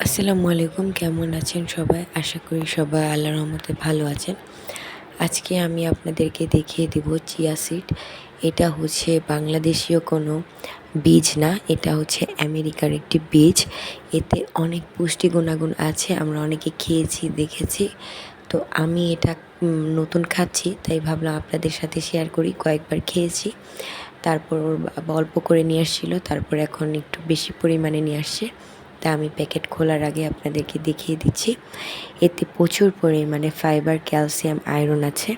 আসসালামু আলাইকুম, কেমন আছেন সবাই? আশা করি সবাই আল্লাহর রহমতে ভালো আছেন। আজকে আমি আপনাদেরকে দেখিয়ে দিব চিয়া সিড। এটা হচ্ছে বাংলাদেশীয় কোনো বীজ না, এটা হচ্ছে আমেরিকার একটি বীজ। এতে অনেক পুষ্টি গুণাগুণ আছে, আমরা অনেকে খেয়েছি, দেখেছি। তো আমি এটা নতুন খাচ্ছি, তাই ভাবলাম আপনাদের সাথে শেয়ার করি। কয়েকবার খেয়েছি, তারপর ওর বাবা অল্প করে নিয়ে আসছিল, তারপর এখন একটু বেশি পরিমাণে নিয়ে আসছে। তা আমি প্যাকেট খোলার আগে আপনাদেরকে দেখিয়ে দিচ্ছি। এতে প্রচুর পরিমাণে ফাইবার, ক্যালসিয়াম, আয়রন আছে।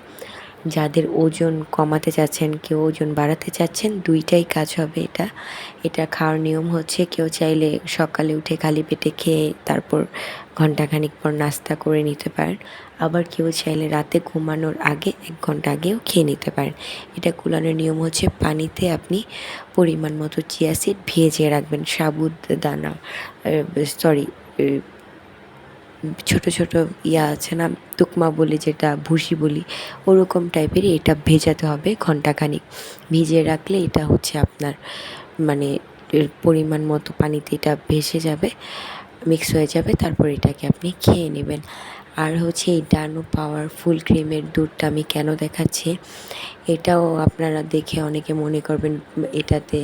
যাদের ওজন কমাতে চাচ্ছেন, কেউ ওজন বাড়াতে চাচ্ছেন, দুইটাই কাজ হবে এটা। এটা খাওয়ার নিয়ম হচ্ছে, কেউ চাইলে সকালে উঠে খালি পেটে খেয়ে তারপর ঘণ্টাখানিক পর নাস্তা করে নিতে পারেন। আবার কেউ চাইলে রাতে ঘুমানোর আগে 1 ঘন্টা আগেও খেয়ে নিতে পারেন। এটা কুলানোর নিয়ম হচ্ছে, পানিতে আপনি পরিমাণ মতো চিয়া সিড ভিজিয়ে রাখবেন। সাবুদানা, সরি, ছোট ছোট আছে না, তুকমা বলি, যেটা ভুসি বলি, ওরকম টাইপেরই এটা ভেজাতে হবে ঘণ্টাখানিক। ভিজিয়ে রাখলে এটা হচ্ছে আপনার মানে পরিমাণ মতো পানিতে এটা ভেসে যাবে, মিক্স হয়ে যাবে, তারপর এটাকে আপনি খেয়ে নেবেন। আর হচ্ছে এই ডানো পাওয়ারফুল ক্রিমের দুধটা আমি কেন দেখাচ্ছি, এটাও আপনারা দেখে অনেকে মনে করবেন এটাতে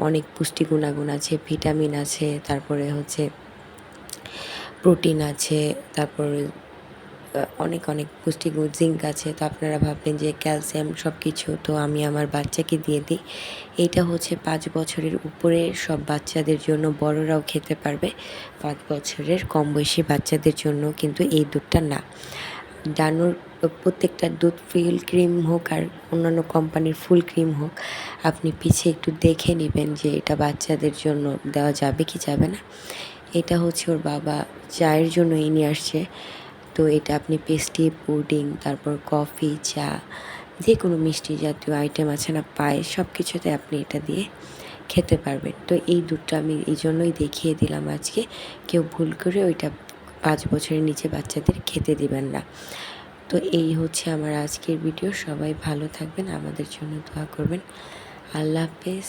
অনেক পুষ্টি গুণাগুণ আছে, ভিটামিন আছে, তারপরে হচ্ছে প্রোটিন আছে, তারপরে অনেক অনেক পুষ্টিগুণ, জিঙ্ক আছে। তো আপনারা ভাববেন যে ক্যালসিয়াম সব কিছু, তো আমি আমার বাচ্চাকে দিয়ে দিই। এইটা হচ্ছে 5 বছরের উপরে সব বাচ্চাদের জন্য, বড়রাও খেতে পারবে। 5 বছরের কম বয়সী বাচ্চাদের জন্য কিন্তু এই দুধটা না। ডানোর প্রত্যেকটা দুধ ফুল ক্রিম হোক আর অন্যান্য কোম্পানির ফুল ক্রিম হোক, আপনি পিছিয়ে একটু দেখে নেবেন যে এটা বাচ্চাদের জন্য দেওয়া যাবে কি যাবে না। এটা হচ্ছে ওর বাবা চায়ের জন্য নিয়ে আসছে। তো এটা আপনি পেস্ট্রি, পুডিং, তারপর কফি, চা, যে কোনো মিষ্টি জাতীয় আইটেম আছে না, পায়েস, সব কিছুতে আপনি এটা দিয়ে খেতে পারবেন। তো এই দুধটা আমি এই জন্যই দেখিয়ে দিলাম আজকে। কেউ ভুল করে ওইটা 5 বছরের নিচে বাচ্চাদের খেতে দিবেন না। তো এই হচ্ছে আমার আজকের ভিডিও। সবাই ভালো থাকবেন, আমাদের জন্য দোয়া করবেন। আল্লাহ হাফেজ।